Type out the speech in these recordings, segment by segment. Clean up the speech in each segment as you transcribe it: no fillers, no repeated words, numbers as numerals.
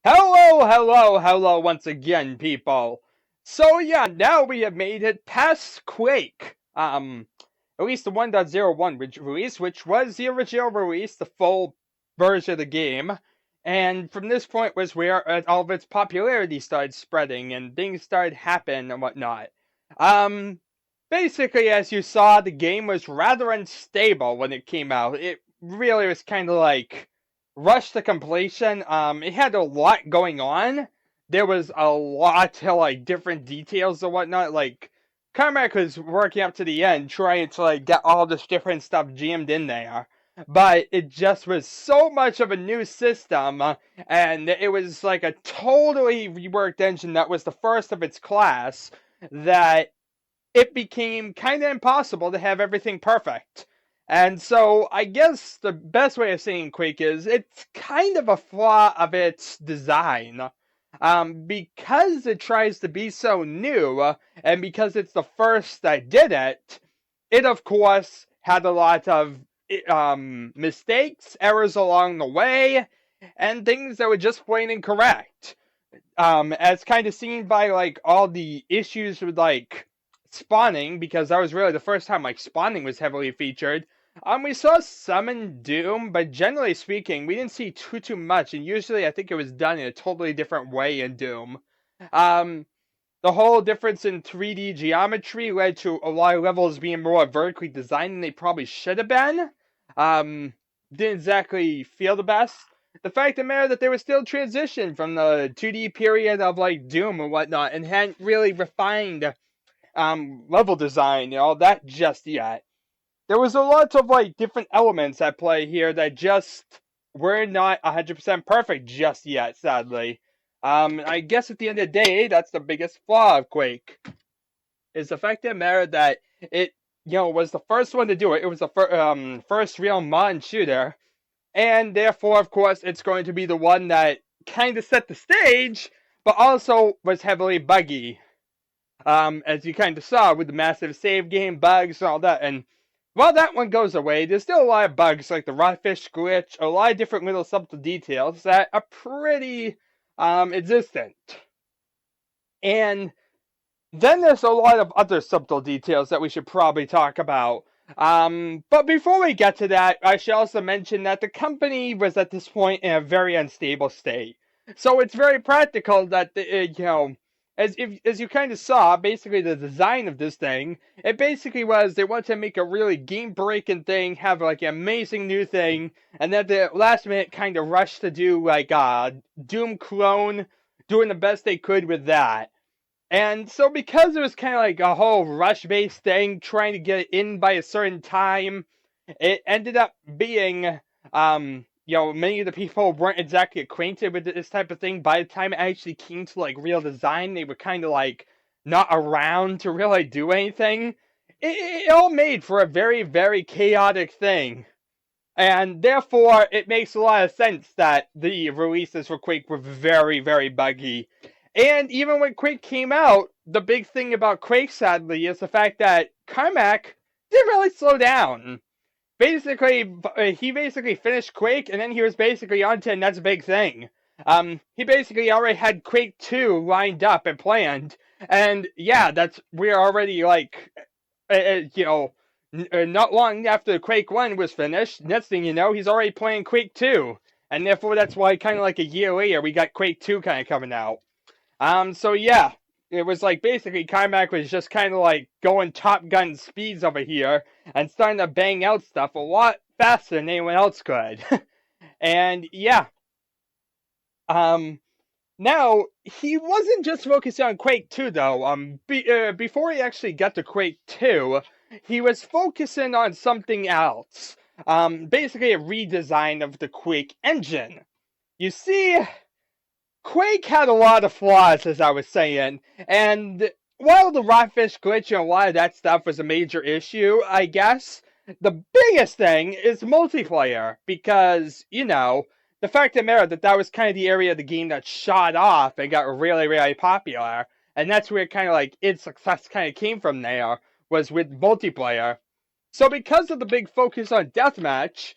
Hello once again, people. So yeah, now we have made it past Quake. At least the 1.01 release, which was the original release, the full version of the game. And from this point was where all of its popularity started spreading and things started happening and whatnot. Um, Basically, as you saw, the game was rather unstable when it came out. It really was kind of like rushed to completion. It had a lot going on. There was a lot of like different details and whatnot. Like Carmack was working up to the end, trying to like get all this different stuff jammed in there. But it just was so much of a new system, and it was like a totally reworked engine that was the first of its class, that it became kind of impossible to have everything perfect. And so I guess the best way of saying Quake is it's kind of a flaw of its design. Because it tries to be so new, and because it's the first that did it, it of course had a lot of mistakes, errors along the way, and things that were just plain incorrect. As kind of seen by like all the issues with like spawning, because that was really the first time like spawning was heavily featured. We saw some in Doom, but generally speaking, we didn't see too much, and usually I think it was done in a totally different way in Doom. Um, the whole difference in 3D geometry led to a lot of levels being more vertically designed than they probably should have been. Um, didn't exactly feel the best. The fact of the matter that they were still transitioned from the 2D period of like Doom and whatnot, and hadn't really refined level design and all that just yet. There was a lot of like different elements at play here that just were not 100% perfect just yet, sadly. I guess at the end of the day, that's the biggest flaw of Quake, is the fact of the matter that it, was the first one to do it. It was the first real modern shooter, and therefore, of course, it's going to be the one that kind of set the stage, but also was heavily buggy. As you kind of saw with the massive save game bugs and all that. And while that one goes away, there's still a lot of bugs like the Rodfish glitch, a lot of different little subtle details that are pretty existent. And then there's a lot of other subtle details that we should probably talk about. But before we get to that, I should also mention that the company was at this point in a very unstable state. So it's very practical that as you kind of saw, basically the design of this thing, it basically was they wanted to make a really game-breaking thing, have like an amazing new thing, and then the last minute kind of rushed to do like a Doom clone, doing the best they could with that. And so because it was kind of like a whole rush-based thing, trying to get it in by a certain time, it ended up being, many of the people weren't exactly acquainted with this type of thing. By the time it actually came to like real design, they were kind of like not around to really do anything. It all made for a very, very chaotic thing. And therefore, it makes a lot of sense that the releases for Quake were very, very buggy. And even when Quake came out, the big thing about Quake, sadly, is the fact that Carmack didn't really slow down. Basically, he basically finished Quake, and then he was basically on to the next big thing. He basically already had Quake 2 lined up and planned, and yeah, we're already like, not long after Quake 1 was finished, next thing you know, he's already playing Quake 2. And therefore, that's why kind of like a year later, we got Quake 2 kind of coming out. So yeah, it was like basically Carmack was just kind of like going Top Gun speeds over here and starting to bang out stuff a lot faster than anyone else could. And yeah, um, now he wasn't just focusing on Quake 2 though. Before he actually got to Quake 2, he was focusing on something else. Basically a redesign of the Quake engine. You see, Quake had a lot of flaws, as I was saying, and while the Rockfish glitch and a lot of that stuff was a major issue, I guess, the biggest thing is multiplayer, because, the fact of the matter that was kind of the area of the game that shot off and got really, really popular, and that's where kind of like its success kind of came from there, was with multiplayer. So because of the big focus on deathmatch,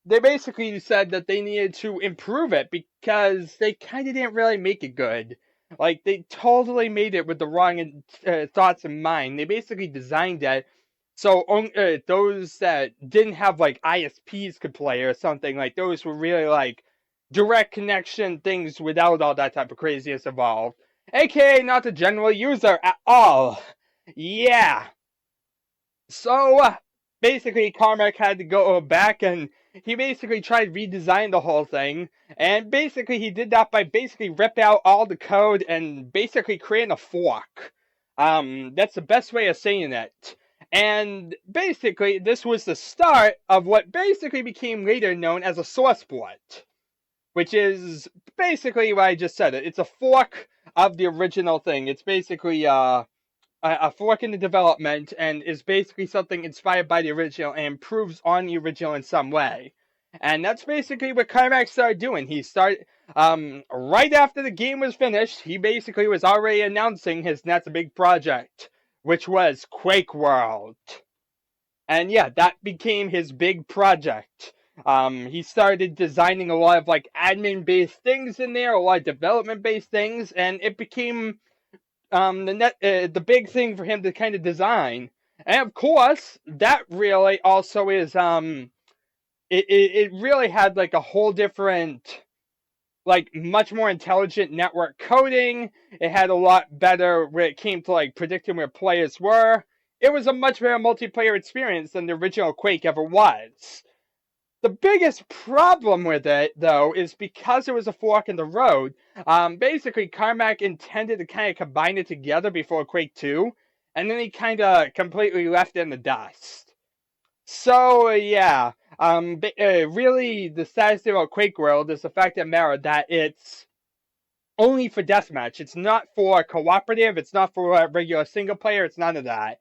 they basically said that they needed to improve it because they kind of didn't really make it good. Like they totally made it with the wrong thoughts in mind. They basically designed it so those that didn't have like ISPs could play or something. Like those were really like direct connection things without all that type of craziness involved. AKA not the general user at all. Yeah. So basically, Carmack had to go back and he basically tried to redesign the whole thing. And basically, he did that by basically ripping out all the code and basically creating a fork. That's the best way of saying it. And basically, this was the start of what basically became later known as a source port, which is basically what I just said. It's a fork of the original thing. It's basically a fork in the development and is basically something inspired by the original and improves on the original in some way. And that's basically what Carmack started doing. He started, right after the game was finished, he basically was already announcing his next big project, which was QuakeWorld. And yeah, that became his big project. He started designing a lot of like admin-based things in there, a lot of development-based things, and it became the big thing for him to kind of design. And of course, that really also is it really had like a whole different, like much more intelligent network coding. It had a lot better when it came to like predicting where players were. It was a much better multiplayer experience than the original Quake ever was. The biggest problem with it, though, is because it was a fork in the road. Basically, Carmack intended to kind of combine it together before Quake 2, and then he kind of completely left it in the dust. So, yeah, really, the saddest thing about QuakeWorld is the fact of the matter that it's only for deathmatch. It's not for cooperative. It's not for regular single player. It's none of that.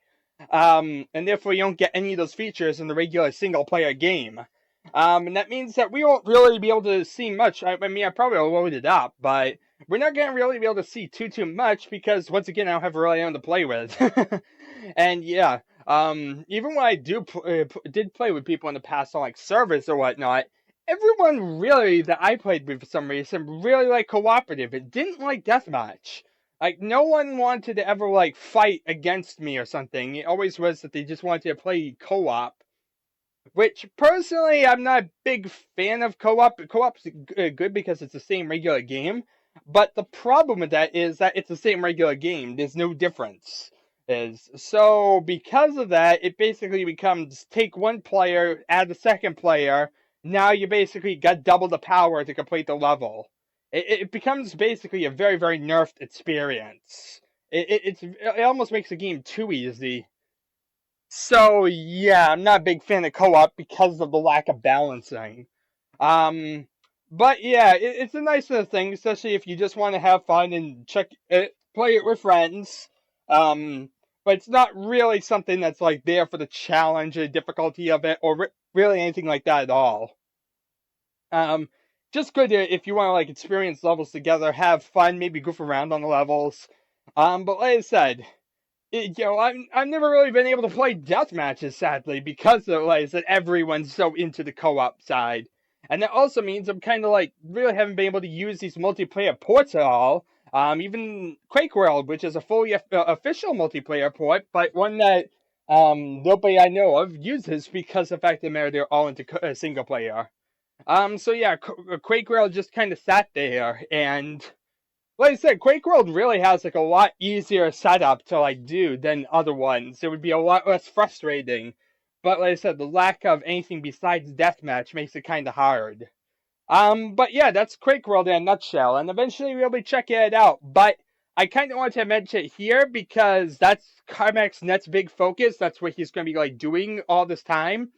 And therefore, you don't get any of those features in the regular single player game. And that means that we won't really be able to see much. I mean, I probably will load it up, but we're not going to really be able to see too much because, once again, I don't have really anyone to play with. And yeah, even when I did play with people in the past on like servers or whatnot, everyone really that I played with for some reason really like cooperative. It didn't like deathmatch. Like no one wanted to ever like fight against me or something. It always was that they just wanted to play co-op. Which personally, I'm not a big fan of co-op. Co-op's good because it's the same regular game, but the problem with that is that it's the same regular game. There's no difference. Is so because of that, it basically becomes take one player, add a second player. Now you basically got double the power to complete the level. It becomes basically a very nerfed experience. It almost makes the game too easy. So yeah, I'm not a big fan of co-op because of the lack of balancing. Um, but yeah, it's a nice little thing, especially if you just want to have fun and play it with friends. But it's not really something that's like there for the challenge or difficulty of it, or really anything like that at all. Um, just good if you want to like experience levels together, have fun, maybe goof around on the levels. But like I said, I've never really been able to play death matches, sadly, because of like I said, everyone's so into the co-op side, and that also means I'm kind of like really haven't been able to use these multiplayer ports at all. Even QuakeWorld, which is a fully official multiplayer port, but one that nobody I know of uses because of the fact that they're all into single player. So yeah, QuakeWorld just kind of sat there and like I said, QuakeWorld really has like a lot easier setup to like do than other ones. It would be a lot less frustrating. But like I said, the lack of anything besides deathmatch makes it kind of hard. But yeah, that's QuakeWorld in a nutshell, and eventually we'll be checking it out. But I kind of want to mention it here because that's Carmack's next big focus. That's what he's going to be like doing all this time.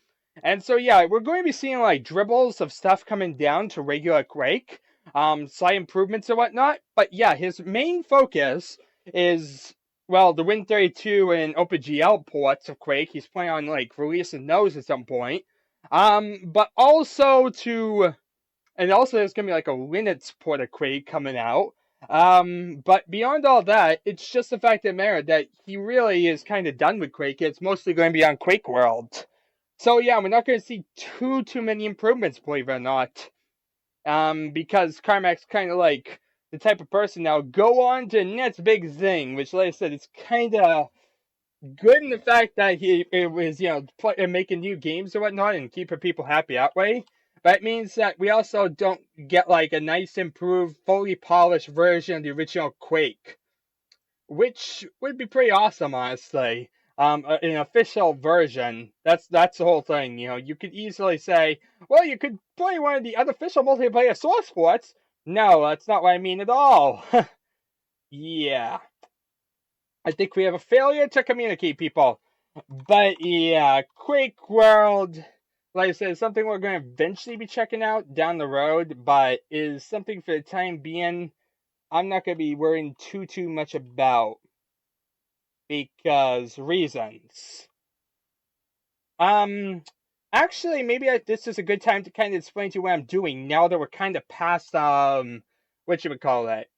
And so yeah, we're going to be seeing like dribbles of stuff coming down to regular Quake, slight improvements and whatnot. But yeah, his main focus is well the Win32 and OpenGL ports of Quake. He's planning on like releasing those at some point. But also to and also there's gonna be like a Linux port of Quake coming out. But beyond all that, it's just the fact of the matter that he really is kind of done with Quake. It's mostly going to be on QuakeWorld. So yeah, we're not going to see too many improvements, believe it or not. Because Carmack's kind of like the type of person now go on to the next big thing, which, like I said, it's kind of good in the fact that it was making new games or whatnot and keeping people happy that way. But it means that we also don't get like a nice, improved, fully polished version of the original Quake, which would be pretty awesome, honestly. An official version. That's the whole thing. You could easily say, well, you could play one of the unofficial multiplayer source ports. No, that's not what I mean at all. Yeah, I think we have a failure to communicate, people. But yeah, QuakeWorld, like I said, is something we're going to eventually be checking out down the road, but is something for the time being I'm not going to be worrying too much about because reasons. Um, Actually, maybe this is a good time to kind of explain to you what I'm doing now that we're kind of past what you would call it.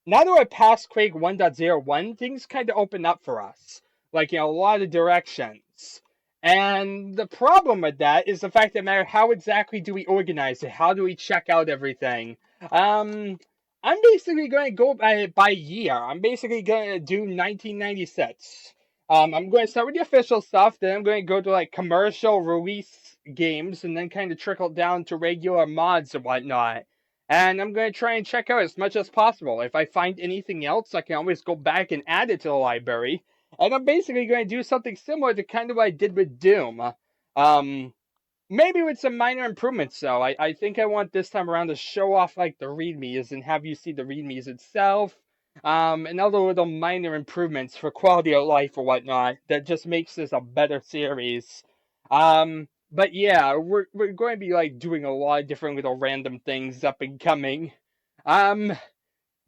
Now that we're past Quake 1.01, things kind of open up for us. Like, a lot of directions. And the problem with that is the fact that matter how exactly do we organize it? How do we check out everything? Um, I'm basically going to go by year. I'm basically going to do 1996. I'm going to start with the official stuff, then I'm going to go to like commercial release games, and then kind of trickle down to regular mods and whatnot. And I'm going to try and check out as much as possible. If I find anything else, I can always go back and add it to the library. And I'm basically going to do something similar to kind of what I did with Doom. Um, Maybe with some minor improvements, though. I think I want this time around to show off like the readmes and have you see the readmes itself. And other little minor improvements for quality of life or whatnot that just makes this a better series. But yeah, we're going to be like doing a lot of different little random things up and coming. Um,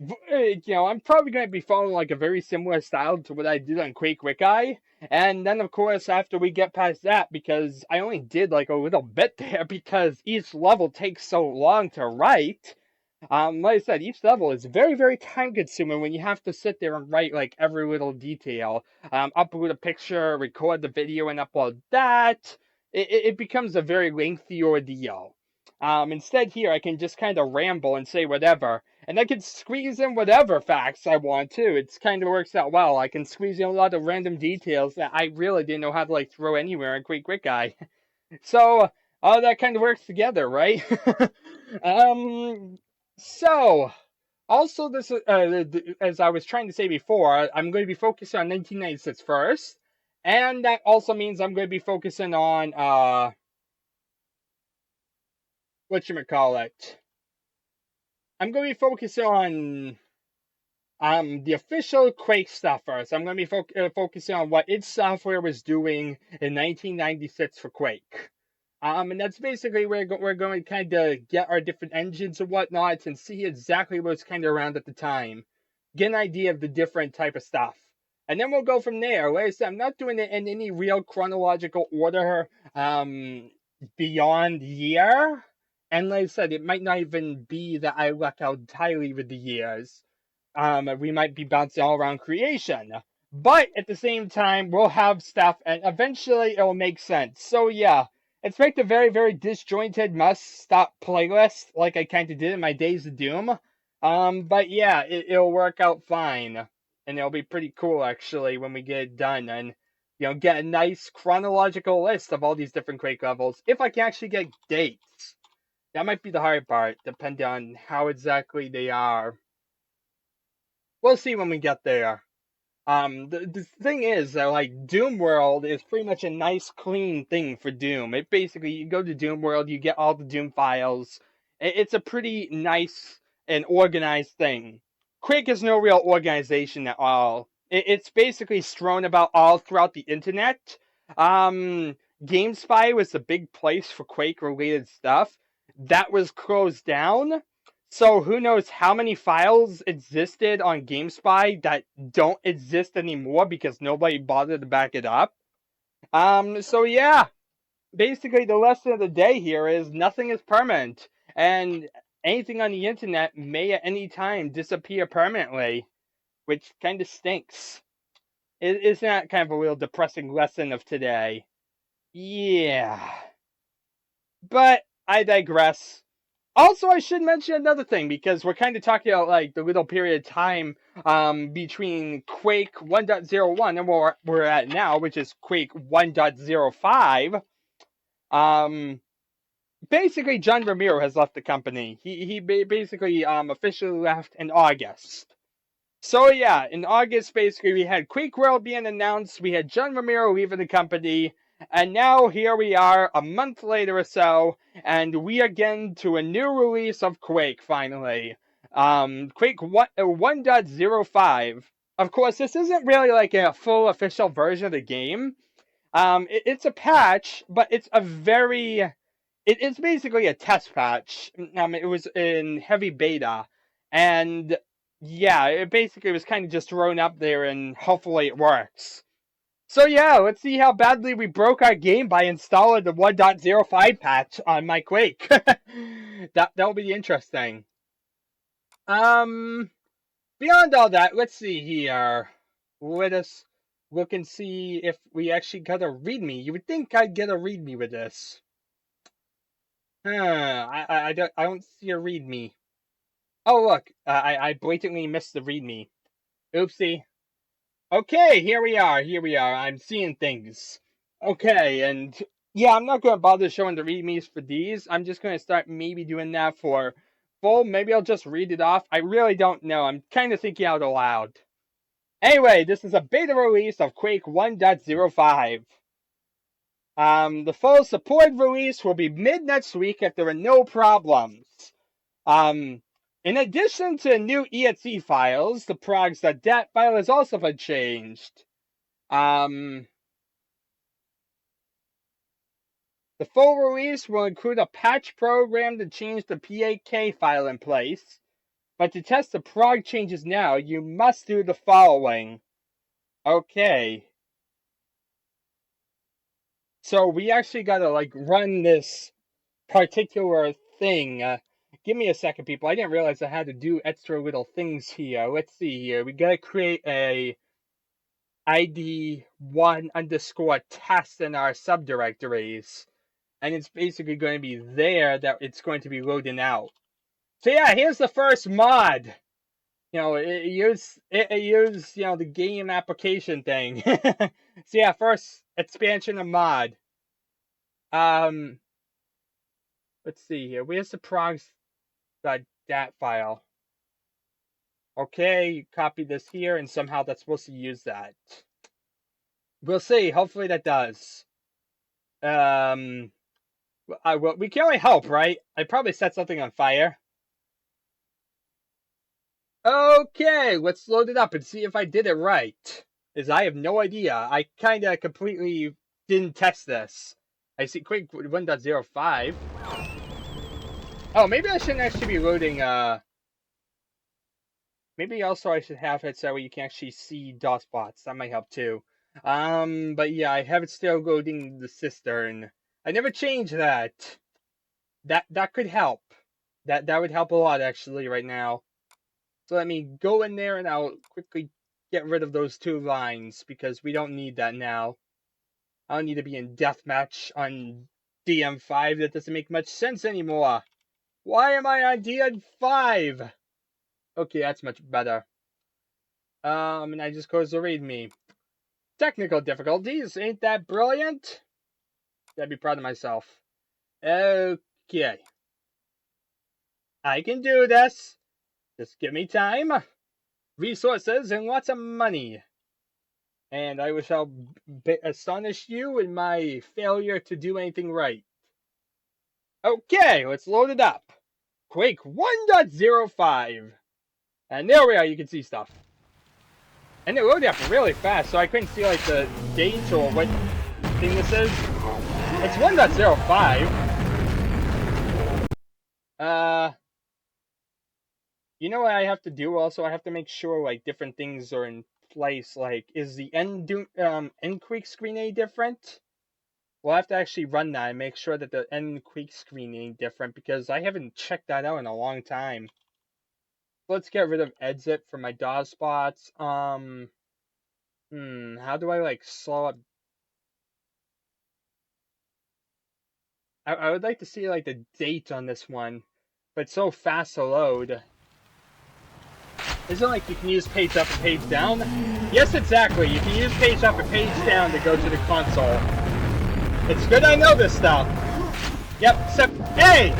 I'm probably going to be following like a very similar style to what I did on Quake Wiki. And then, of course, after we get past that, because I only did like a little bit there because each level takes so long to write. Like I said, each level is very time consuming when you have to sit there and write like every little detail. Upload a picture, record the video, and upload that. It becomes a very lengthy ordeal. Instead, here I can just kind of ramble and say whatever, and I can squeeze in whatever facts I want to. It's kind of works out well. I can squeeze in a lot of random details that I really didn't know how to like throw anywhere in Quick Guy. So all that kind of works together, right? um. So also this as I was trying to say before, I'm going to be focusing on 1996 first, and that also means I'm going to be focusing on whatchamacallit. I'm going to be focusing on the official Quake stuff first. I'm going to be focusing on what its software was doing in 1996 for Quake. And that's basically where we're going to kind of get our different engines and whatnot and see exactly what's kind of around at the time. Get an idea of the different type of stuff. And then we'll go from there. Like I said, I'm not doing it in any real chronological order beyond year. And like I said, it might not even be that I luck out entirely with the years. We might be bouncing all around creation. But at the same time, we'll have stuff and eventually it'll make sense. So yeah, expect a very disjointed must-stop playlist like I kind of did in my Days of Doom. But yeah, it'll work out fine. And it'll be pretty cool actually when we get it done and get a nice chronological list of all these different Quake levels. If I can actually get dates. That might be the hard part, depending on how exactly they are. We'll see when we get there. The thing is that like Doom World is pretty much a nice clean thing for Doom. It basically you go to Doom World, you get all the Doom files. It's a pretty nice and organized thing. Quake is no real organization at all. It's basically strewn about all throughout the internet. GameSpy was the big place for Quake related stuff. That was closed down. So who knows how many files existed on GameSpy that don't exist anymore because nobody bothered to back it up. So yeah, basically the lesson of the day here is nothing is permanent. And anything on the internet may at any time disappear permanently, which kind of stinks. Isn't that kind of a real depressing lesson of today? Yeah. But I digress. Also, I should mention another thing because we're kind of talking about like the little period of time between Quake 1.01 and where we're at now, which is Quake 1.05. Um, Basically, John Romero has left the company. He basically officially left in August. So yeah, in August, basically, we had QuakeWorld being announced, we had John Romero leaving the company, and now here we are, a month later or so, and we are getting to a new release of Quake, finally. Quake 1.05. Of course, this isn't really like a full official version of the game. It's a patch, but it's a very it's basically a test patch. It was in heavy beta, and yeah, it basically was kind of just thrown up there, and hopefully it works. So yeah, let's see how badly we broke our game by installing the 1.05 patch on my Quake. That'll be interesting. Um, Beyond all that, let's see here. Let us look and see if we actually got a README. You would think I'd get a README with this. I don't see a README. Oh look, I blatantly missed the README. Oopsie. Okay, here we are. Here we are. I'm seeing things. Okay, and yeah, I'm not gonna bother showing the READMEs for these. I'm just gonna start maybe doing that for full. Maybe I'll just read it off. I really don't know. I'm kind of thinking out aloud. Anyway, this is a beta release of Quake 1.05. The full supported release will be mid next week if there are no problems. In addition to new exe files, the progs.dat file has also been changed. The full release will include a patch program to change the PAK file in place, but to test the prog changes now, you must do the following. Okay. So we actually gotta like run this particular thing. Give me a second, people. I didn't realize I had to do extra little things here. Let's see here. We gotta create a ID1 underscore test in our subdirectories. And it's basically going to be there that it's going to be loading out. So yeah, here's the first mod. It use the game application thing. So yeah, first expansion of mod. Let's see here. Where's the progs.dat file? Okay, copy this here, and somehow that's supposed to use that. We'll see. Hopefully that does. Well, we can only hope, right? I probably set something on fire. Okay, let's load it up and see if I did it right. As I have no idea. I kind of completely didn't test this. I see Quake 1.05. Oh, maybe I shouldn't actually be loading, maybe also I should have it so you can actually see DOS bots. That might help too. But yeah, I have it still loading the cistern. I never changed that. That could help. That would help a lot actually right now. So let me go in there and I'll quickly get rid of those two lines because we don't need that now. I don't need to be in deathmatch on DM5. That doesn't make much sense anymore. Why am I on DM5? Okay, that's much better. And I just closed the README. Technical difficulties, ain't that brilliant? I'd be proud of myself. Okay. I can do this. Just give me time, resources, and lots of money. And I shall astonish you in my failure to do anything right. Okay, let's load it up. Quake 1.05. And there we are, you can see stuff. And it loaded up really fast, so I couldn't see like the date or what thing this is. It's 1.05. You know what I have to do also? I have to make sure like different things are in place. Like, is the end Quake screen any different? We'll have to actually run that and make sure that the end Quake screen ain't different, because I haven't checked that out in a long time. Let's get rid of exit for my DAW spots. How do I slow up? I would like to see the date on this one, but it's so fast to load. Isn't it like you can use page up and page down? Yes, exactly. You can use page up and page down to go to the console. It's good I know this stuff. Yep, hey!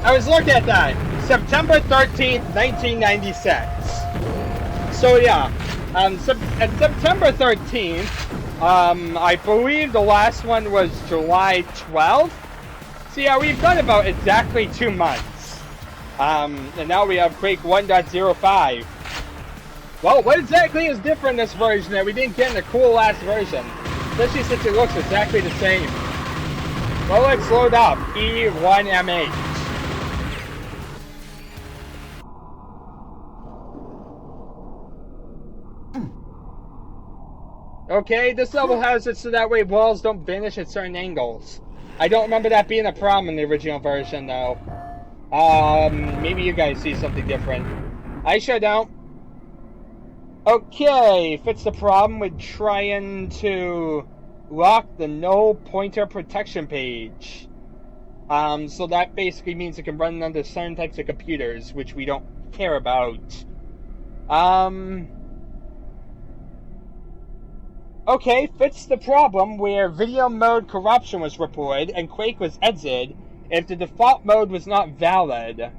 I was looking at that. September 13th, 1996. So yeah, at September 13th, I believe the last one was July 12th. So yeah, we've done about exactly 2 months. And now we have Quake 1.05. Well, what exactly is different in this version that we didn't get in the cool last version? Especially since it looks exactly the same. Well, let's load up E1M8. Okay, this level has it so that way walls don't vanish at certain angles. I don't remember that being a problem in the original version, though. Maybe you guys see something different. I sure don't. Okay, fits the problem with trying to lock the no pointer protection page. So that basically means it can run under certain types of computers, which we don't care about. Okay, fits the problem where video mode corruption was reported and Quake was exited if the default mode was not valid.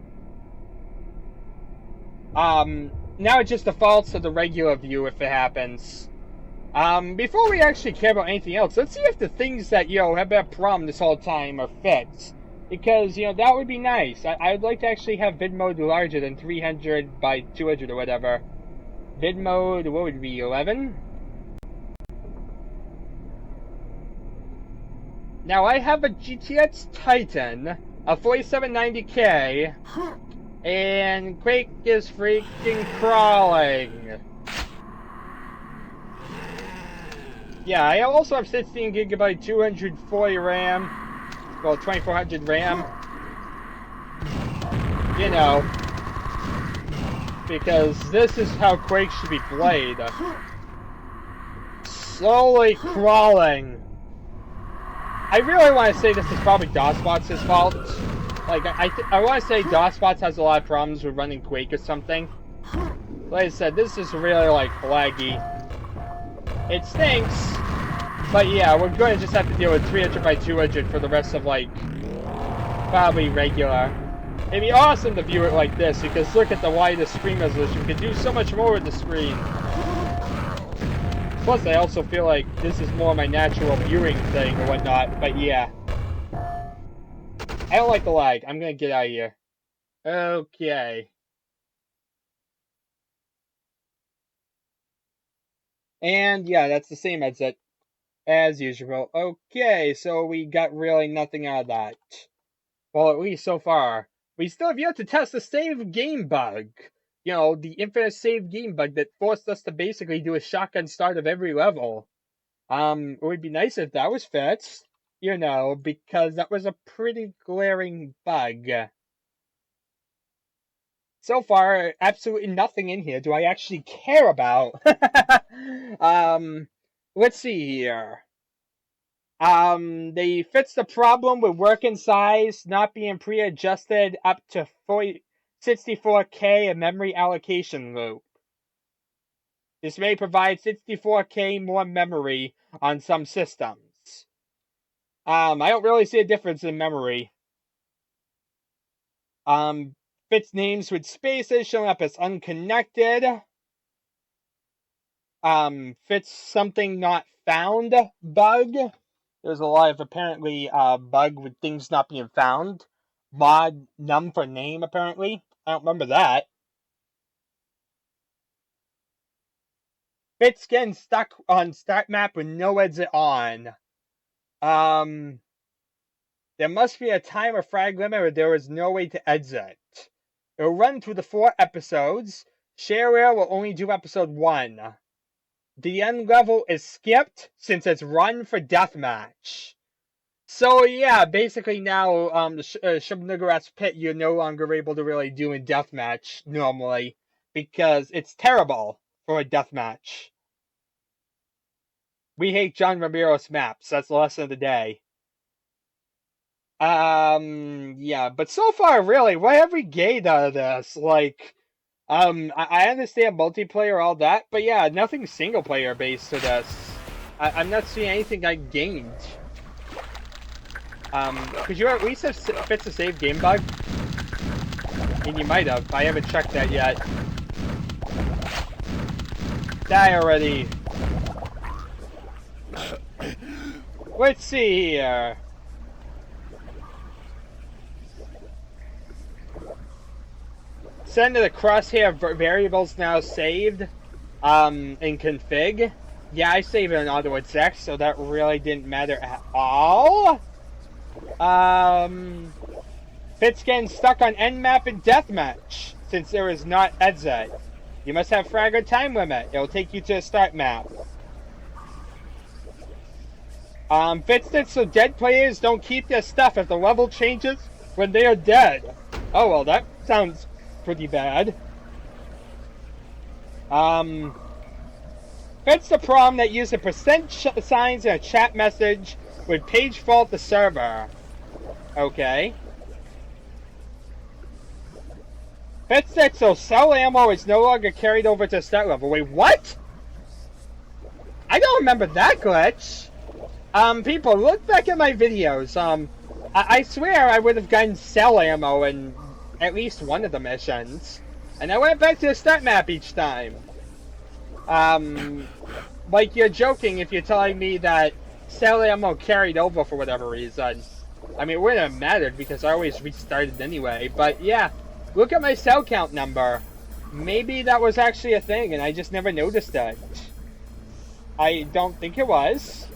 Now it just defaults to the regular view if it happens. Before we actually care about anything else, let's see if the things that, have been a problem this whole time are fixed. Because, that would be nice. I would like to actually have vid mode larger than 300 by 200 or whatever. Vid mode, what would it be, 11? Now I have a GTX Titan, a 4790K, and Quake is freaking crawling. Yeah, I also have 16GB 240 RAM, well 2400 RAM. Because this is how Quake should be played. Slowly crawling. I really want to say this is probably DOSBots' fault. I want to say DOSBots has a lot of problems with running Quake or something. Like I said, this is really, laggy. It stinks, but yeah, we're going to just have to deal with 300 by 200 for the rest of, probably regular. It'd be awesome to view it like this, because look at the wider screen resolution. We could do so much more with the screen. Plus, I also feel like this is more my natural viewing thing or whatnot, but yeah. I don't like the lag. I'm gonna get out of here. Okay. And yeah, that's the same exit as usual. Okay, so we got really nothing out of that. Well, at least so far. We still have yet to test the save game bug. The infinite save game bug that forced us to basically do a shotgun start of every level. It would be nice if that was fixed, because that was a pretty glaring bug. So far, absolutely nothing in here do I actually care about. Let's see here. They fix the problem with working size not being pre-adjusted up to 64K in memory allocation loop. This may provide 64K more memory on some systems. I don't really see a difference in memory. Fits names with spaces showing up as unconnected. Fits something not found bug. There's a lot of apparently bug with things not being found. Mod num for name apparently. I don't remember that. Fits getting stuck on start map with no exit on. There must be a time or frag limit where there is no way to exit. It will run through the 4 episodes. Shareware will only do episode 1. The end level is skipped since it's run for deathmatch. So yeah, basically now, the Shub-Niggurath's Pit, you're no longer able to really do in deathmatch normally because it's terrible for a deathmatch. We hate John Romero's maps. That's the lesson of the day. Yeah, but so far, really, what have we gained out of this? Like, I understand multiplayer, all that, but yeah, nothing single player based to this. I'm not seeing anything I gained. Could you at least have fixed the save game bug? I mean, you might have. I haven't checked that yet. Die already. Let's see here. Send to the crosshair variables now saved. In config. Yeah, I saved it on auto exec, so that really didn't matter at all. Fit's getting stuck on end map in deathmatch since there is not exit. You must have fragger time limit. It'll take you to the start map. Fitz did so dead players don't keep their stuff if the level changes when they are dead. Oh well, that sounds pretty bad. Fits the problem that used the percent signs in a chat message would page fault the server. Okay. Fits that so cell ammo is no longer carried over to start level. Wait, what? I don't remember that glitch. People, look back at my videos. I swear I would have gotten cell ammo in at least one of the missions. And I went back to the start map each time. Like you're joking if you're telling me that cell ammo carried over for whatever reason. I mean, it wouldn't have mattered because I always restarted anyway. But yeah, look at my cell count number. Maybe that was actually a thing and I just never noticed it. I don't think it was.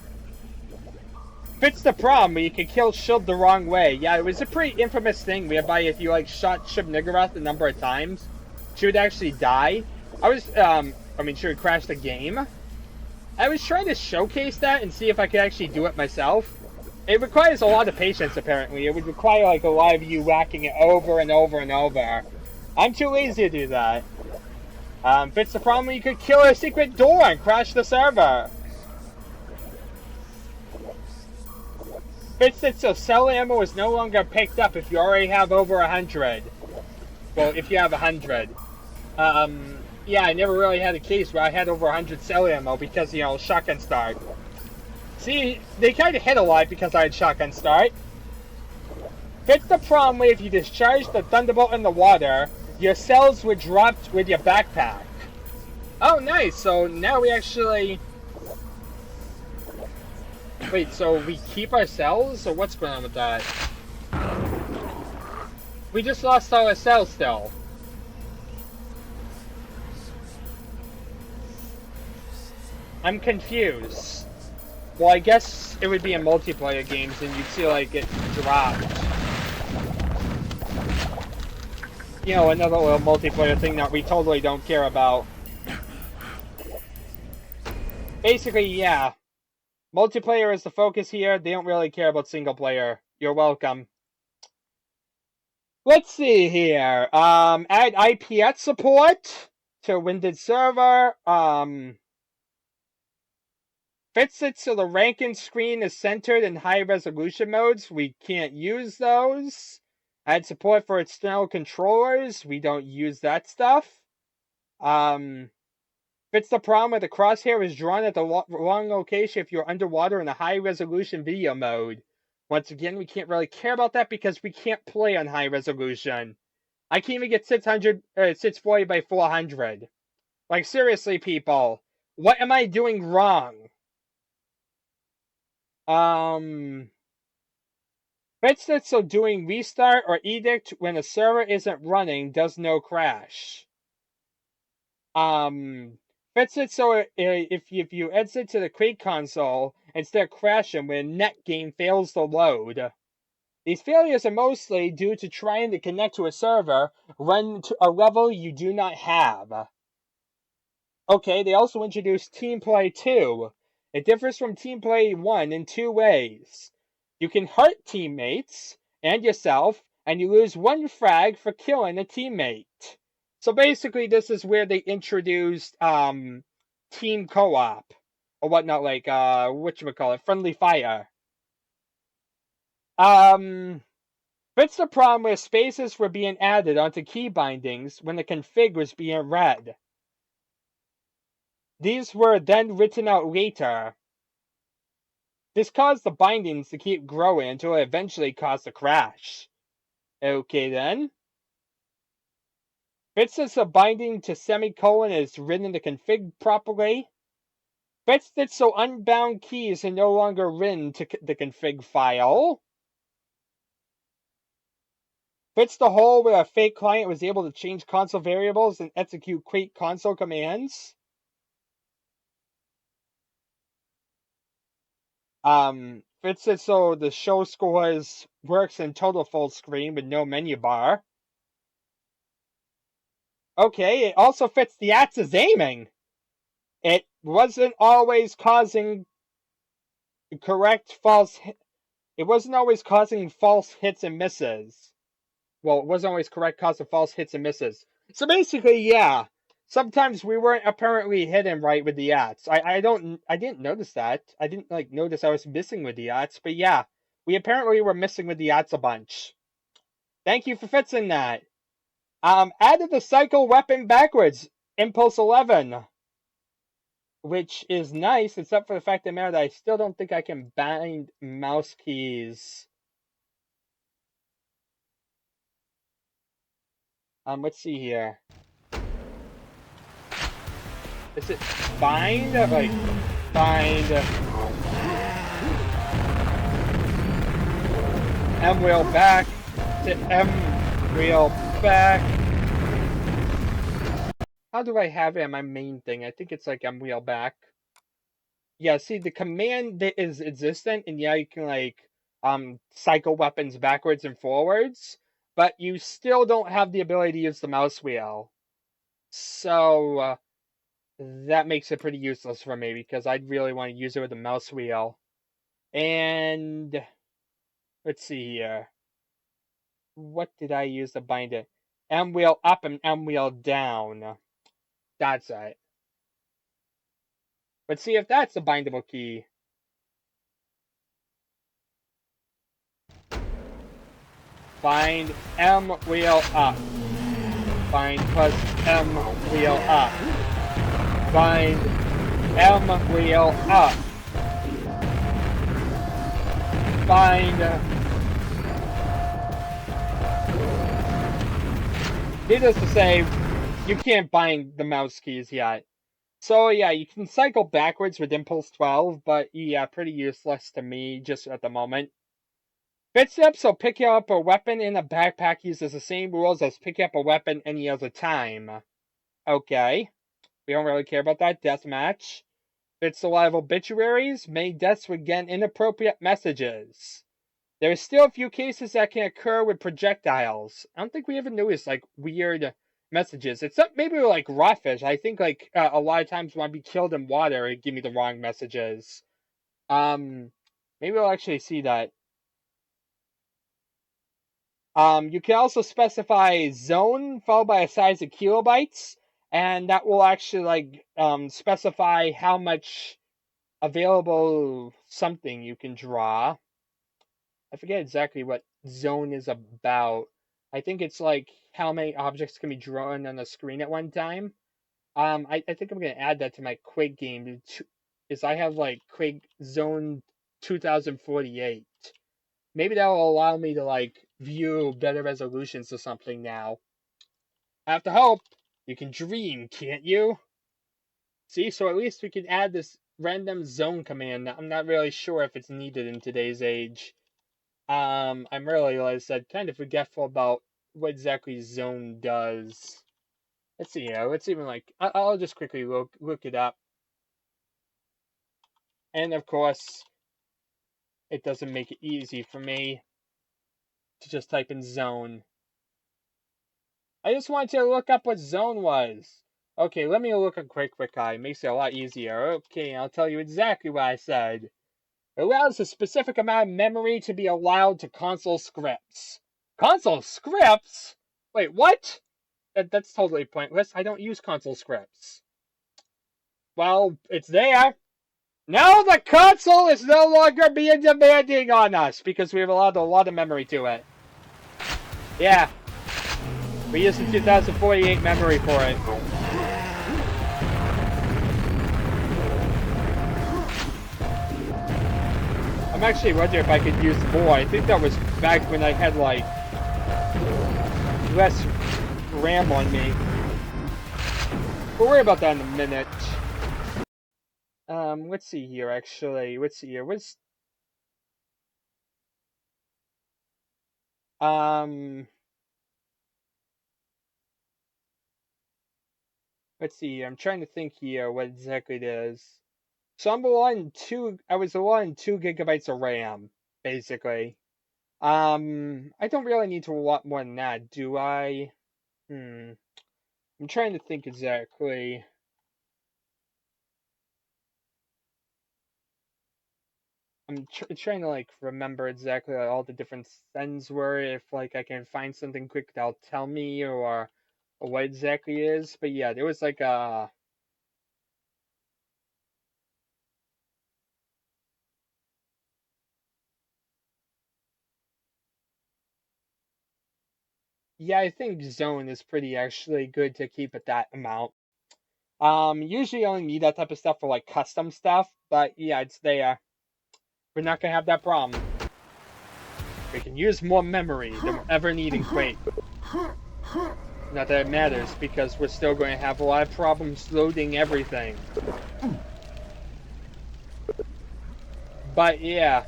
Fits the problem, but you can kill Shub the wrong way. Yeah, it was a pretty infamous thing whereby if you like shot Shub-Niggurath a number of times, she would actually die. She would crash the game. I was trying to showcase that and see if I could actually do it myself. It requires a lot of patience, apparently. It would require like a lot of you whacking it over and over and over. I'm too lazy to do that. Fits the problem, you could kill a secret door and crash the server. Fits it so cell ammo is no longer picked up if you already have over 100. Well, if you have 100. Yeah, I never really had a case where I had over 100 cell ammo because, you know, shotgun start. See, they kind of hit a lot because I had shotgun start. Fits the problem where if you discharge the thunderbolt in the water, your cells would drop with your backpack. Oh, nice. So now we actually... Wait, so we keep our cells? Or what's going on with that? We just lost all our cells still. I'm confused. Well, I guess it would be in multiplayer games and you'd see like it dropped. You know, another little multiplayer thing that we totally don't care about. Basically, yeah. Multiplayer is the focus here. They don't really care about single player. You're welcome. Let's see here. Add IPS support to Winded server. Fits it so the ranking screen is centered in high resolution modes. We can't use those. Add support for external controllers. We don't use that stuff. Fits the problem where the crosshair is drawn at the wrong location if you're underwater in a high resolution video mode. Once again, we can't really care about that because we can't play on high resolution. I can't even get 640 by 400. Like, seriously, people. What am I doing wrong? Fits it so doing restart or edict when a server isn't running does no crash. Fits it so if you exit to the Quake console, instead of crashing when net game fails to load. These failures are mostly due to trying to connect to a server run to a level you do not have. Okay, they also introduced Team Play 2. It differs from Team Play 1 in two ways. You can hurt teammates and yourself, and you lose 1 frag for killing a teammate. So basically, this is where they introduced team co-op or whatnot, like whatchamacallit, friendly fire. Fits the problem where spaces were being added onto key bindings when the config was being read. These were then written out later. This caused the bindings to keep growing until it eventually caused a crash. Okay then. Fits this a binding to semicolon is written to config properly. Fits that so unbound keys are no longer written to the config file. Fits the hole where a fake client was able to change console variables and execute Quake console commands. Fits it so the show scores works in total full screen with no menu bar. Okay, it also fits the axis aiming. It wasn't always causing it wasn't always causing false hits and misses. Well, it wasn't always correct cause of false hits and misses. So basically, yeah. Sometimes we weren't apparently hitting right with the yachts. I didn't notice that. I didn't notice I was missing with the yachts, but yeah. We apparently were missing with the yachts a bunch. Thank you for fixing that. Added the cycle weapon backwards, Impulse 11. Which is nice, except for the fact that I still don't think I can bind mouse keys. Let's see here. Is it bind? Like, bind. M wheel back to M wheel back. How do I have it in my main thing? I think it's like M wheel back. Yeah, see, the command that is existent, and yeah, you can cycle weapons backwards and forwards, but you still don't have the ability to use the mouse wheel. So that makes it pretty useless for me because I'd really want to use it with the mouse wheel. And let's see here. What did I use to bind it? M wheel up and M wheel down. That's it. Let's see if that's a bindable key. Bind M wheel up. Bind plus M wheel up. Bind M wheel up. Bind. Needless to say, you can't bind the mouse keys yet. So yeah, you can cycle backwards with Impulse 12, but yeah, pretty useless to me just at the moment. Footsteps, so picking up a weapon in a backpack uses the same rules as picking up a weapon any other time. Okay. We don't really care about that. Deathmatch. Fits a lot of obituaries. Many deaths would get inappropriate messages. There are still a few cases that can occur with projectiles. I don't think we ever noticed weird messages. Except maybe like rawfish. I think a lot of times when I be killed in water, it give me the wrong messages. Maybe we'll actually see that. You can also specify zone followed by a size of kilobytes, and that will actually specify how much available something you can draw. I forget exactly what zone is about. I think it's like how many objects can be drawn on the screen at one time. I think I'm gonna add that to my Quake game because I have Quake Zone 2048. Maybe that will allow me to view better resolutions or something now. I have to hope. You can dream, can't you? See, so at least we can add this random zone command. I'm not really sure if it's needed in today's age. I'm really, like I said, kind of forgetful about what exactly zone does. Let's see here. Let's even I'll just quickly look it up. And of course, it doesn't make it easy for me to just type in zone. I just wanted to look up what zone was. Okay, let me look at quick eye. Makes it a lot easier. Okay, I'll tell you exactly what I said. It allows a specific amount of memory to be allowed to console scripts. Console scripts? Wait, what? That's totally pointless. I don't use console scripts. Well, it's there. Now the console is no longer being demanding on us because we've allowed a lot of memory to it. Yeah. We used the 2048 memory for it. I'm actually wondering if I could use more. I think that was back when I had, like, less RAM on me. We'll worry about that in a minute. Let's see here, actually. Let's see here. Let's see. I'm trying to think here what exactly it is. So I was allowing 2 gigabytes of RAM, basically. I don't really need to a lot more than that, do I? I'm trying to think exactly. I'm trying to, like, remember exactly what all the different sends were, if, like, I can find something quick that'll tell me, or what exactly it is. But yeah, there was, like, yeah, I think zone is pretty actually good to keep at that amount. Usually I only need that type of stuff for, like, custom stuff, but yeah, it's there. We're not gonna have that problem. We can use more memory than we'll ever need in Quake. Not that it matters, because we're still going to have a lot of problems loading everything. But yeah.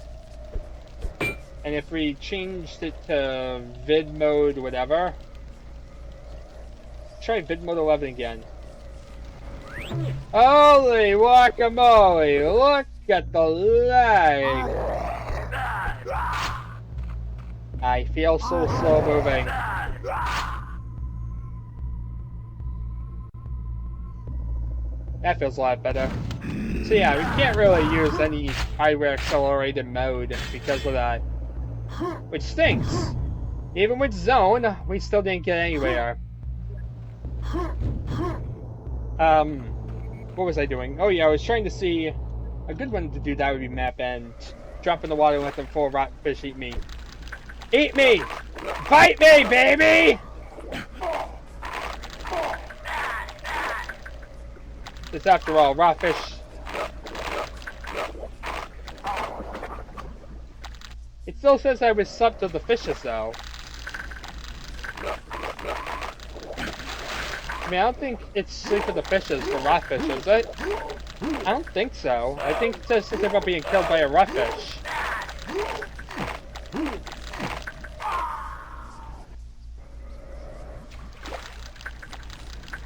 And if we changed it to vid mode, whatever. Try vid mode 11 again. Holy guacamole! Look at the lag! I feel so slow moving. That feels a lot better. So yeah, we can't really use any hardware accelerated mode because of that. Which stinks. Even with zone, we still didn't get anywhere. What was I doing? Oh yeah, I was trying to see... A good one to do that would be map end. Drop in the water and let them 4 rockfish eat me. Eat me! Bite me, baby! It's after all, rockfish. It still says I was subbed to the fishes though. I mean, I don't think it's sleep for the fishes for rockfish, is it? I don't think so. I think it says something about being killed by a rockfish.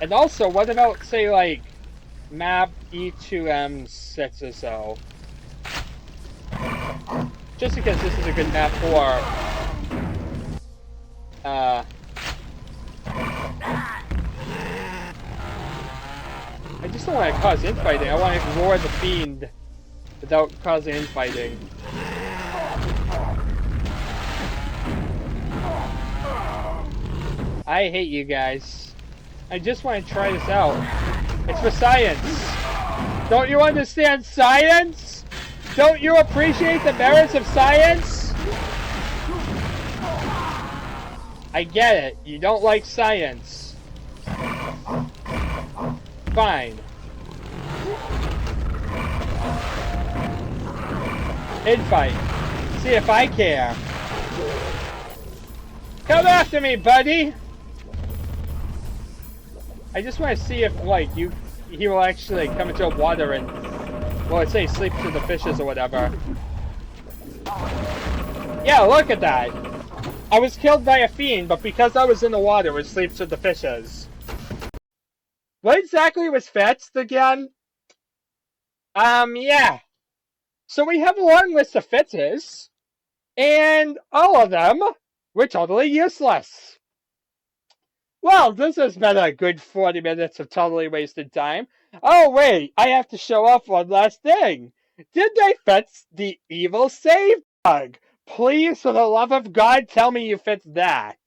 And also, what about, say, like, map E2M6 or so? Just because this is a good map for, I just don't want to cause infighting. I want to ignore the fiend without causing infighting. I hate you guys. I just want to try this out. It's for science. Don't you understand science? Don't you appreciate the merits of science? I get it. You don't like science. Fine. Infight. See if I care. Come after me, buddy! I just want to see if, like, he will actually come into the water and, well, let's say sleep to the fishes or whatever. Yeah, look at that! I was killed by a fiend, but because I was in the water, it sleeps with the fishes. What exactly was fetched again? Yeah. So we have a long list of fetches, and all of them were totally useless. Well, this has been a good 40 minutes of totally wasted time. Oh, wait, I have to show off one last thing. Did they fix the evil save bug? Please, for the love of God, tell me you fixed that.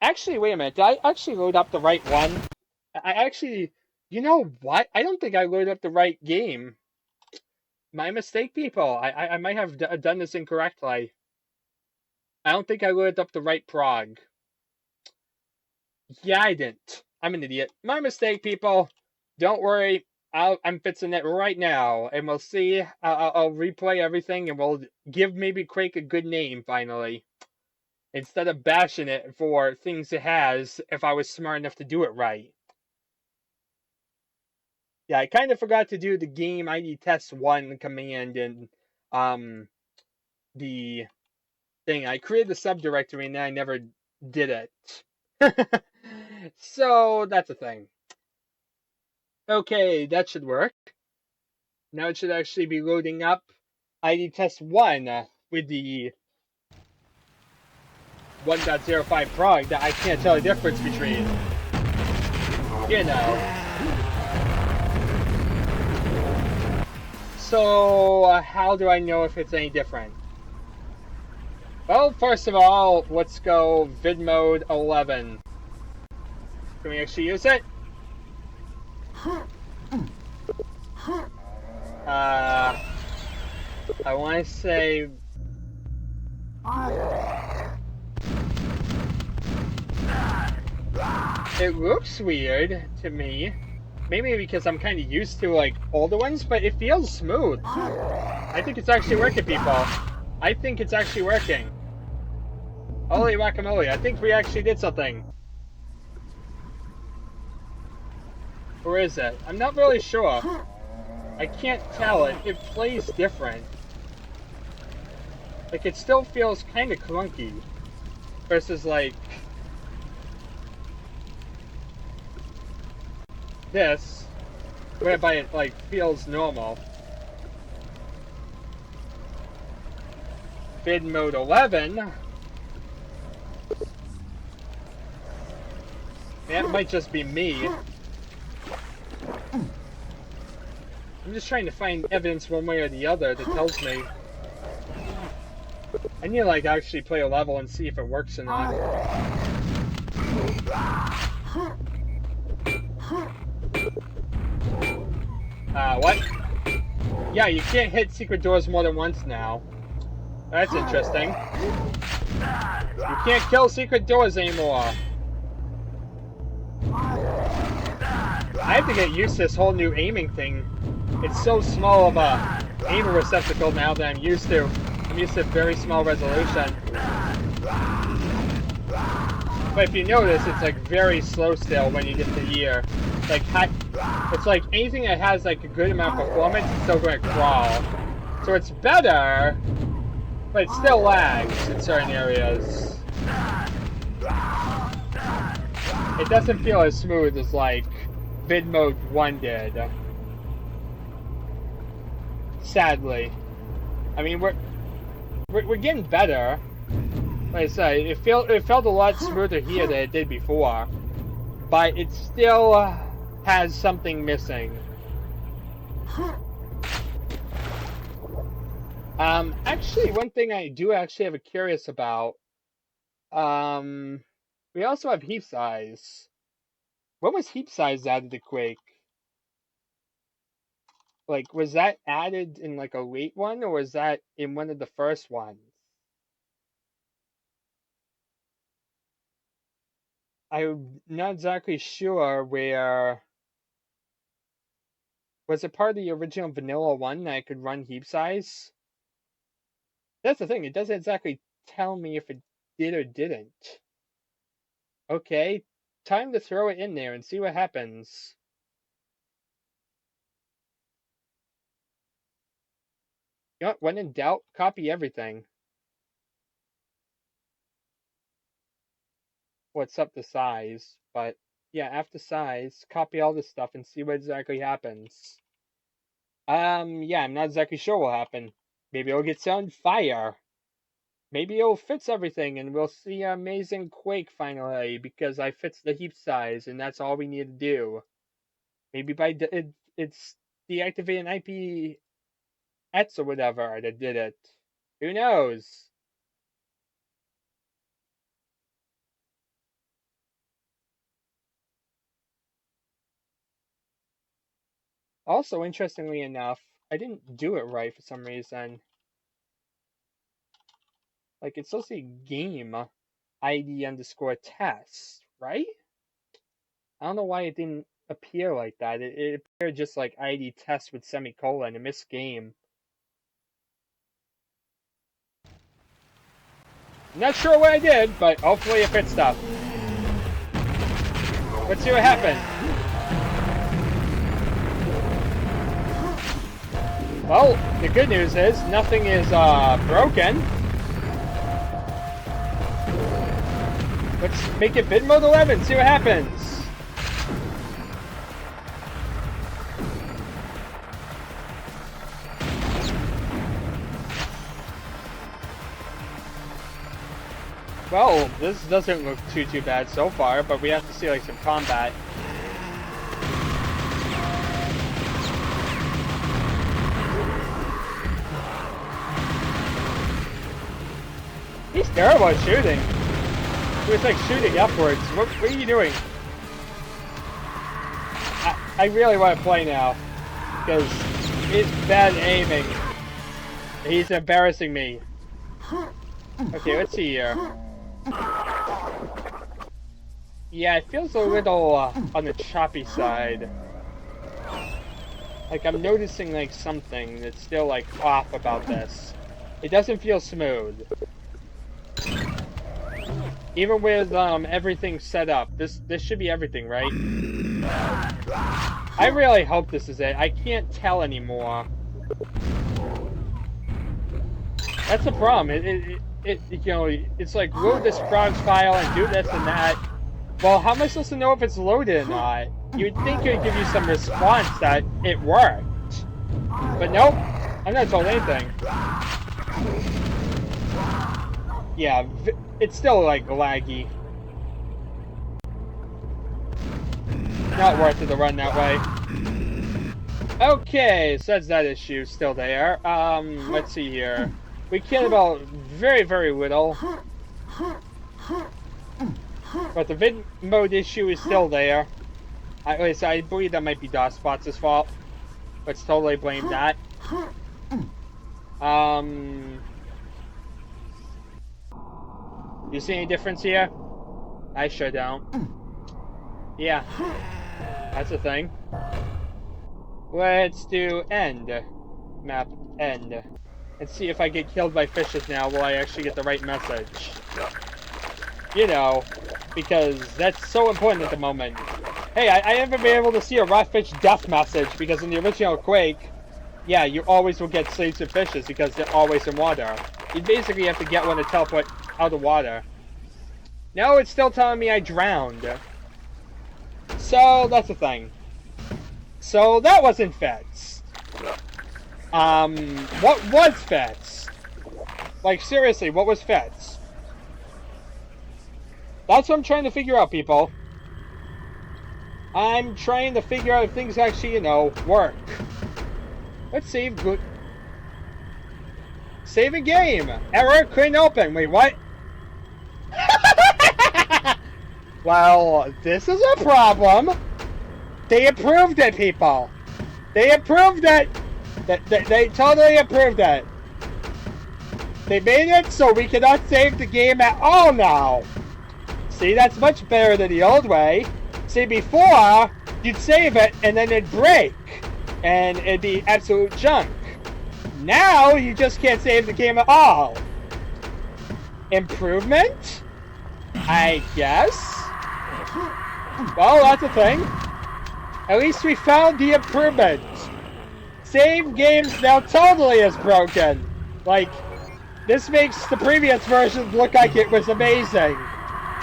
Actually, wait a minute. Did I actually load up the right one? I actually, you know what? I don't think I loaded up the right game. My mistake, people. I might have done this incorrectly. I don't think I loaded up the right prog. Yeah, I didn't. I'm an idiot. My mistake, people. Don't worry. I'm fixing it right now, and we'll see. I'll replay everything, and we'll give maybe Quake a good name finally, instead of bashing it for things it has. If I was smart enough to do it right. Yeah, I kind of forgot to do the game ID test 1 command in the thing. I created the subdirectory and then I never did it. So that's a thing. Okay, that should work. Now it should actually be loading up ID test 1 with the 1.05 prog that I can't tell the difference between. You know. So, how do I know if it's any different? Well, first of all, let's go vid mode 11. Can we actually use it? I want to say... It looks weird to me. Maybe because I'm kind of used to, like, older ones, but it feels smooth. I think it's actually working, people. I think it's actually working. Holy guacamole, I think we actually did something. Or is it? I'm not really sure. I can't tell. It plays different. Like, it still feels kind of clunky. Versus, like... this. Whereby it, like, feels normal. Vid mode 11. That might just be me. I'm just trying to find evidence one way or the other that tells me. I need to, like, actually play a level and see if it works or not. What? Yeah, you can't hit secret doors more than once now. That's interesting. You can't kill secret doors anymore. I have to get used to this whole new aiming thing. It's so small of a aim receptacle now that I'm used to. I'm used to very small resolution. But if you notice, it's like very slow still when you get to here. Like, it's like anything that has like a good amount of performance is still going to crawl. So it's better, but it still lags in certain areas. It doesn't feel as smooth as like vid mode 1 did. Sadly. I mean, we're getting better. Like I said, it felt a lot smoother here than it did before, but it still has something missing. Actually, one thing I do actually have a curious about. We also have heap size. When was heap size added to Quake? Like, was that added in like a late one, or was that in one of the first ones? I'm not exactly sure where... Was it part of the original vanilla one that I could run heap size? That's the thing, it doesn't exactly tell me if it did or didn't. Okay, time to throw it in there and see what happens. You know what, when in doubt, copy everything. What's up to size, but yeah, after size, copy all this stuff and see what exactly happens. Yeah, I'm not exactly sure what will happen. Maybe it'll get set on fire. Maybe it'll fix everything and we'll see an amazing Quake finally because I fixed the heap size and that's all we need to do. Maybe by it's deactivate an IP ETS or whatever that did it. Who knows? Also, interestingly enough, I didn't do it right for some reason. Like, it's supposed to be game ID underscore test, right? I don't know why it didn't appear like that. It appeared just like ID test with semicolon, a missed game. I'm not sure what I did, but hopefully it fixed stuff. Let's see what happened. Well, the good news is nothing is broken. Let's make it bid mode 11, see what happens. Well, this doesn't look too bad so far, but we have to see like some combat. He's terrible at shooting. He was like shooting upwards. What are you doing? I really want to play now, because he's bad aiming. He's embarrassing me. Okay, let's see here. Yeah, it feels a little on the choppy side. Like I'm noticing like something that's still like off about this. It doesn't feel smooth. Even with everything set up, this should be everything, right? I really hope this is it. I can't tell anymore. That's the problem. It you know, it's like load this progs file and do this and that. Well, how am I supposed to know if it's loaded or not? You'd think it would give you some response that it worked. But nope, I'm not told anything. Yeah, it's still like laggy. Not worth it to run that way. Okay, so that's that issue still there. Let's see here. We cared about very little. But the vid mode issue is still there. At least I believe that might be DOSBot's fault. Let's totally blame that. You see any difference here? I sure don't. Yeah, that's a thing. Let's do end. Map end. And see if I get killed by fishes now, will I actually get the right message? You know, because that's so important at the moment. Hey, I haven't been able to see a raw fish death message, because in the original Quake, yeah, you always will get slaves of fishes because they're always in water. You basically have to get one to teleport out of water. No, it's still telling me I drowned. So, that's the thing. So, that wasn't fixed. What was fixed? Like, seriously, what was fixed? That's what I'm trying to figure out, people. I'm trying to figure out if things actually, you know, work. Let's save good. Save a game. Error couldn't open. Wait, what? Well, this is a problem. They approved it, people. They approved it. They totally approved it. They made it so we cannot save the game at all now. See, that's much better than the old way. See, before, you'd save it and then it'd break. And it'd be absolute junk. Now, you just can't save the game at all. Improvement? I guess? Well, that's a thing. At least we found the improvement. Save games now totally is broken. Like, this makes the previous version look like it was amazing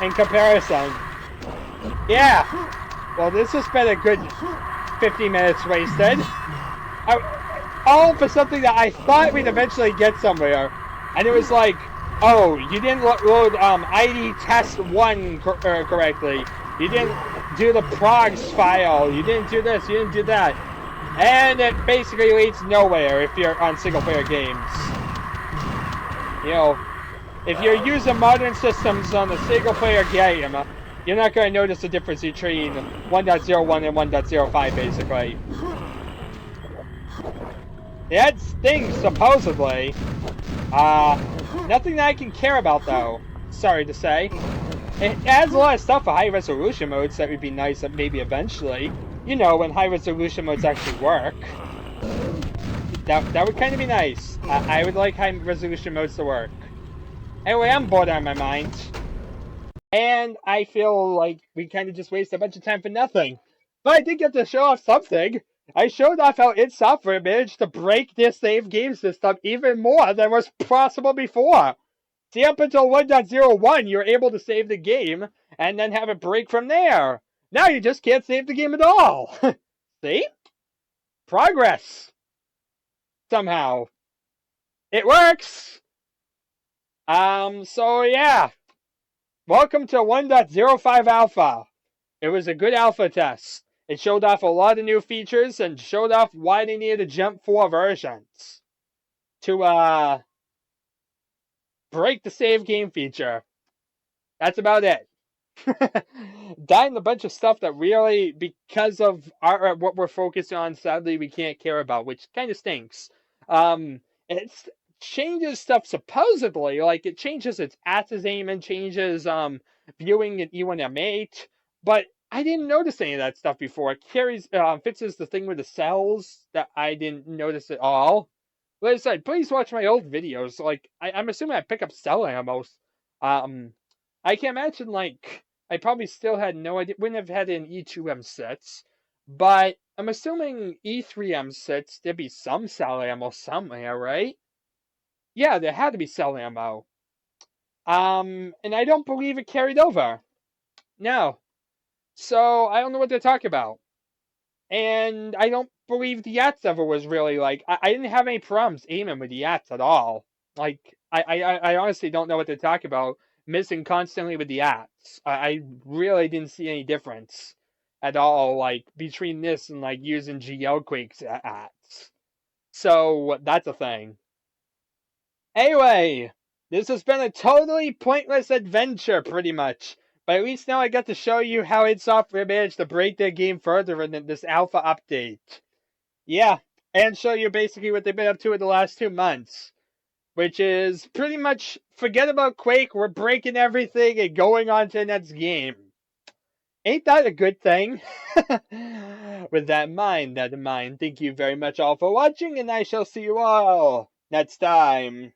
in comparison. Yeah. Well, this has been a good 50 minutes wasted. All for something that I thought we'd eventually get somewhere. And it was like, oh, you didn't load ID test 1 correctly. You didn't do the progs file. You didn't do this. You didn't do that. And it basically leads nowhere if you're on single-player games. You know, if you're using modern systems on a single-player game, you're not going to notice the difference between 1.01 and 1.05, basically. That stings, supposedly. Nothing that I can care about, though. Sorry to say. It adds a lot of stuff for high-resolution modes that would be nice maybe eventually. You know, when high-resolution modes actually work. That would kind of be nice. I would like high-resolution modes to work. Anyway, I'm bored out of my mind. And I feel like we kind of just wasted a bunch of time for nothing. But I did get to show off something. I showed off how id Software managed to break this save game system even more than was possible before. See, up until 1.01, you're able to save the game and then have it break from there. Now you just can't save the game at all. See? Progress. Somehow. It works. So yeah. Welcome to 1.05 alpha. It was a good alpha test. It showed off a lot of new features and showed off why they needed to jump 4 versions to break the save game feature. That's about it. Dying a bunch of stuff that really, because of what we're focused on, sadly we can't care about, which kind of stinks. It changes stuff supposedly, like it changes its axis aim and changes viewing in E1M8, but I didn't notice any of that stuff before. It carries fixes the thing with the cells that I didn't notice at all. Like I said, please watch my old videos. Like I'm assuming I pick up cell ammo. I can imagine, like, I probably still had no idea, wouldn't have had an E2M sets, but I'm assuming E3M sets, there'd be some cell ammo somewhere, right? Yeah, there had to be cell ammo. And I don't believe it carried over. No. So, I don't know what they're talking about. And I don't believe the Yats ever was really, like, I didn't have any problems aiming with the Yats at all. Like, I honestly don't know what they're talking about. Missing constantly with the Yats. I really didn't see any difference at all, like, between this and, like, using GL Quake's Yats. So, that's a thing. Anyway, this has been a totally pointless adventure, pretty much. But at least now I got to show you how id Software managed to break their game further in this alpha update. Yeah, and show you basically what they've been up to in the last 2 months. Which is pretty much, forget about Quake, we're breaking everything and going on to the next game. Ain't that a good thing? With that in mind, thank you very much all for watching, and I shall see you all next time.